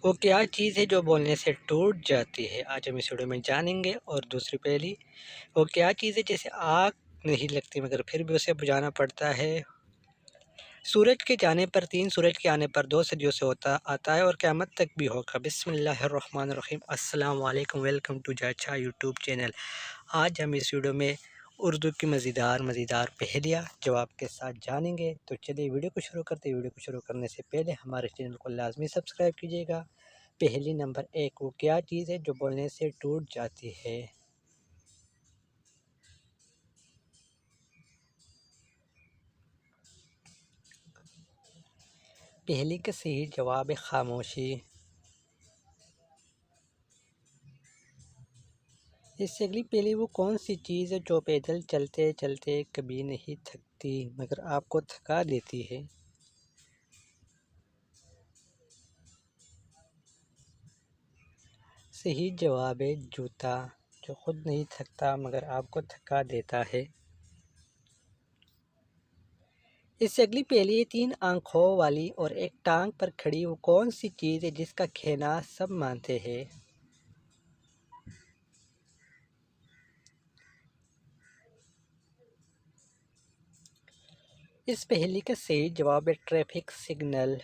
وہ کیا چیز ہے جو بولنے سے ٹوٹ جاتی ہے؟ آج ہم اس ویڈیو میں جانیں گے۔ اور دوسری پہلی، وہ کیا چیز ہے جیسے آگ نہیں لگتی مگر پھر بھی اسے بجھانا پڑتا ہے؟ سورج کے جانے پر 3، سورج کے آنے پر 2 صدیوں سے آتا ہے اور قیامت تک بھی ہوگا۔ بسم اللہ الرحمن الرحیم۔ السلام علیکم، ویلکم ٹو جاچا یوٹیوب چینل۔ آج ہم اس ویڈیو میں اردو کی مزیدار پہلیاں جواب کے ساتھ جانیں گے۔ تو چلیے ویڈیو کو شروع کرتے ہیں۔ ویڈیو کو شروع کرنے سے پہلے ہمارے چینل کو لازمی سبسکرائب کیجیے گا۔ پہلی نمبر 1، وہ کیا چیز ہے جو بولنے سے ٹوٹ جاتی ہے؟ پہلی کا صحیح جواب ہے خاموشی۔ اس سے اگلی پہلی، وہ کون سی چیز ہے جو پیدل چلتے چلتے کبھی نہیں تھکتی مگر آپ کو تھکا دیتی ہے؟ صحیح جواب ہے جوتا، جو خود نہیں تھکتا مگر آپ کو تھکا دیتا ہے۔ اس سے اگلی پہلی، 3 آنکھوں والی اور ایک ٹانگ پر کھڑی، وہ کون سی چیز ہے جس کا کہنا سب مانتے ہیں؟ اس پہلی کا صحیح جواب ہے ٹریفک سگنل۔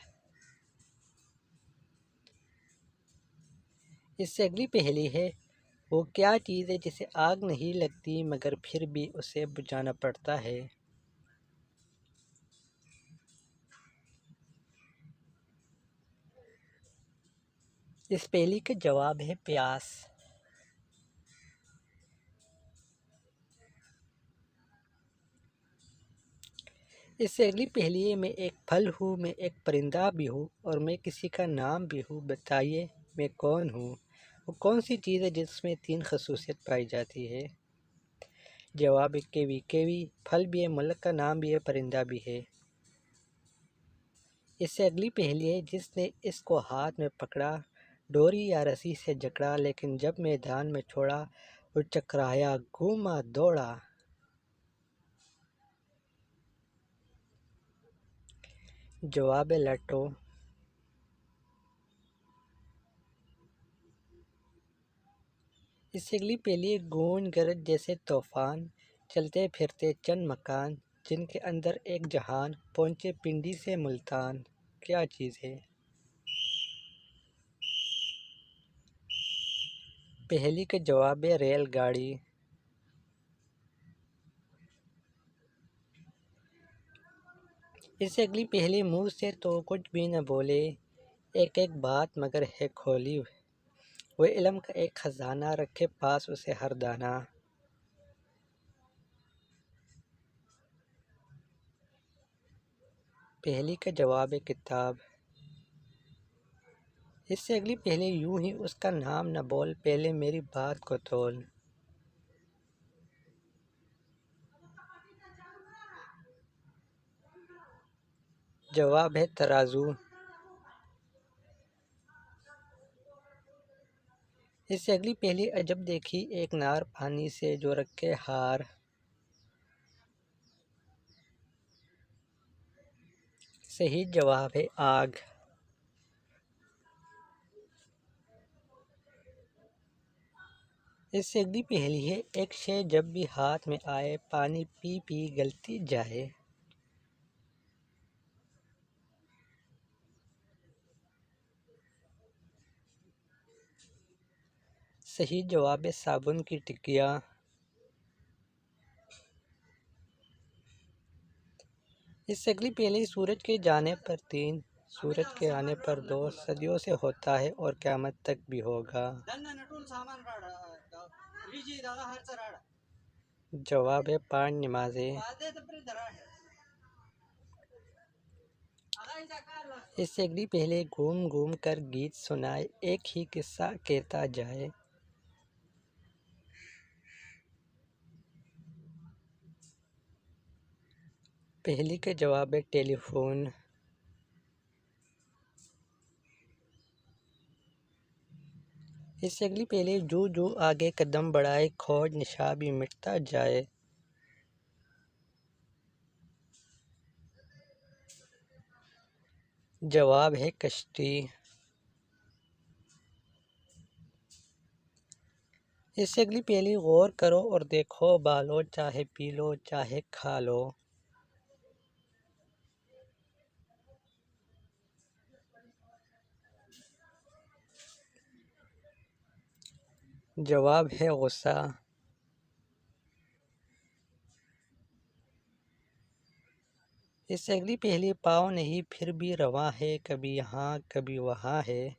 اس سے اگلی پہلی ہے، وہ کیا چیز ہے جسے آگ نہیں لگتی مگر پھر بھی اسے بجھانا پڑتا ہے؟ اس پہلی کا جواب ہے پیاس۔ اس سے اگلی پہلی ہے، میں ایک پھل ہوں، میں ایک پرندہ بھی ہوں اور میں کسی کا نام بھی ہوں، بتائیے میں کون ہوں؟ وہ کون سی چیز ہے جس میں 3 خصوصیت پائی جاتی ہے؟ جواب ہے کیوی۔ کیوی پھل بھی ہے، ملک کا نام بھی ہے، پرندہ بھی ہے۔ اس سے اگلی پہلی ہے، جس نے اس کو ہاتھ میں پکڑا، ڈوری یا رسی سے جکڑا، لیکن جب میدان میں چھوڑا وہ چکرایا، گھوما دوڑا۔ جواب ہے لٹو۔ اس سے اگلی پہلی ہے، گونج گرج جیسے طوفان، چلتے پھرتے چند مکان، جن کے اندر ایک جہان، پہنچے پنڈی سے ملتان۔ کیا چیز ہے؟ پہلی کا جواب ہے ریل گاڑی۔ اس سے اگلی پہلی، منہ سے تو کچھ بھی نہ بولے، ایک ایک بات مگر ہے کھولی، وہ علم کا ایک خزانہ، رکھے پاس اسے ہر دانہ۔ پہلی کا جواب ہے کتاب۔ اس سے اگلی پہلی، یوں ہی اس کا نام نہ بول، پہلے میری بات کو تول۔ جواب ہے ترازو۔ اس سے اگلی پہلی، عجب دیکھی ایک نار پانی سے، جو رکھے ہار۔ صحیح جواب ہے آگ۔ اس سے اگلی پہلی ہے، ایک شے جب بھی ہاتھ میں آئے، پانی پی پی گلتی جائے۔ صحیح جواب ہے صابن کی ٹکیا۔ اس سے اگلی پہلی، سورج کے جانے پر 3، سورج کے آنے پر 2، صدیوں سے ہوتا ہے اور قیامت تک بھی ہوگا۔ جواب ہے 5 نمازیں۔ اس سے اگلی پہلے، گھوم گھوم کر گیت سنائے، ایک ہی قصہ کہتا جائے۔ پہلی کا جواب ہے ٹیلی فون۔ اس سے اگلی پہلے، جو جو آگے قدم بڑھائے، کھوج نشا بھی مٹتا جائے۔ جواب ہے کشتی۔ اس سے اگلی پہلی غور کرو اور دیکھو، بالو چاہے پی لو چاہے کھا لو۔ جواب ہے غصہ۔ اس سے اگلی پہلی پاؤ نہیں پھر بھی رواں ہے، کبھی یہاں کبھی وہاں ہے۔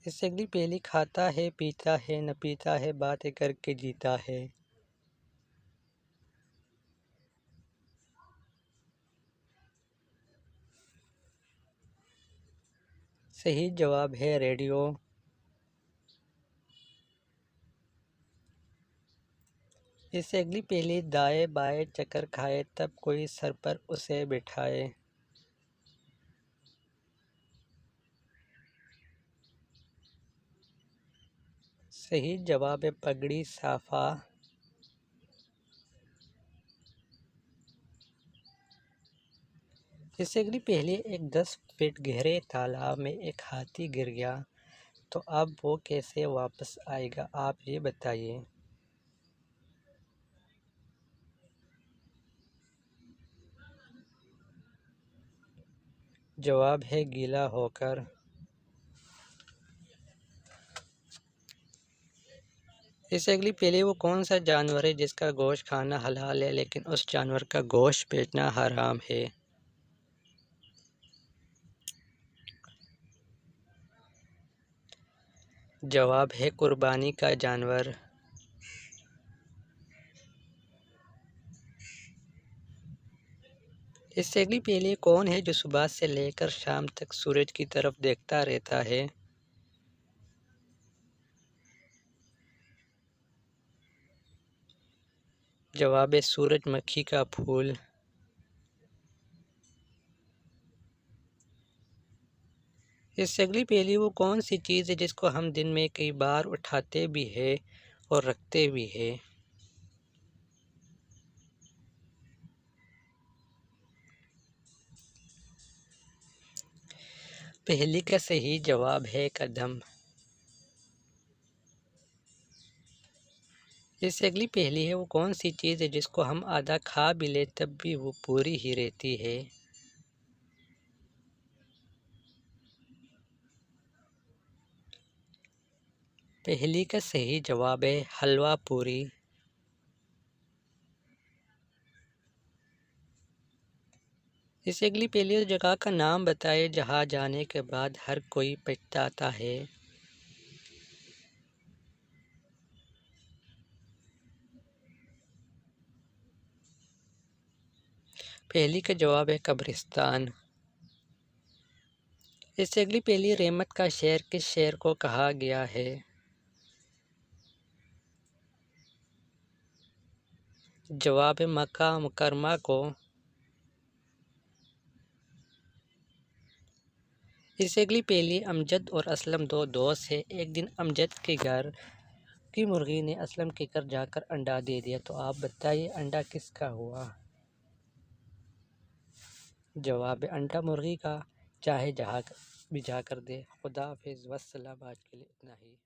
اس سے اگلی پہلی کھاتا ہے پیتا ہے نہ پیتا ہے، باتیں کر کے جیتا ہے۔ صحیح جواب ہے ریڈیو۔ اس سے اگلی پہلی دائیں بائیں چکر کھائے، تب کوئی سر پر اسے بٹھائے۔ صحیح جواب ہے پگڑی صافہ۔ اس سے اگلی پہلی ایک 10 فٹ گہرے تالاب میں ایک ہاتھی گر گیا، تو اب وہ کیسے واپس آئے گا، آپ یہ بتائیے۔ جواب ہے گیلا ہو کر۔ اس سے اگلی پہلی وہ کون سا جانور ہے جس کا گوشت کھانا حلال ہے لیکن اس جانور کا گوشت بیچنا حرام ہے؟ جواب ہے قربانی کا جانور۔ اس سے اگلی پہلی کون ہے جو صبح سے لے کر شام تک سورج کی طرف دیکھتا رہتا ہے؟ جواب ہے سورج مکھی کا پھول۔ اس سے اگلی پہلی وہ کون سی چیز ہے جس کو ہم دن میں کئی بار اٹھاتے بھی ہیں اور رکھتے بھی ہیں؟ پہلی کا صحیح جواب ہے قدم۔ اس سے اگلی پہلی ہے وہ کون سی چیز ہے جس کو ہم آدھا کھا بھی لیں تب بھی وہ پوری ہی رہتی ہے؟ پہلی کا صحیح جواب ہے حلوہ پوری۔ اس سے اگلی پہلی اس جگہ کا نام بتائے جہاں جانے کے بعد ہر کوئی پچھتاتا ہے۔ پہلی کا جواب ہے قبرستان۔ اس سے اگلی پہلی رحمت کا شہر کس شہر کو کہا گیا ہے؟ جواب ہے مکہ مکرمہ کو۔ اس سے اگلی پہلی امجد اور اسلم دو دوست ہیں، ایک دن امجد کے گھر کی مرغی نے اسلم کے گھر جا کر انڈا دے دیا، تو آپ بتائیے انڈا کس کا ہوا؟ جواب ہے انڈا مرغی کا، چاہے جہاں بھی جا کر دے۔ خدا حافظ، والسلام، آج کے لیے اتنا ہی۔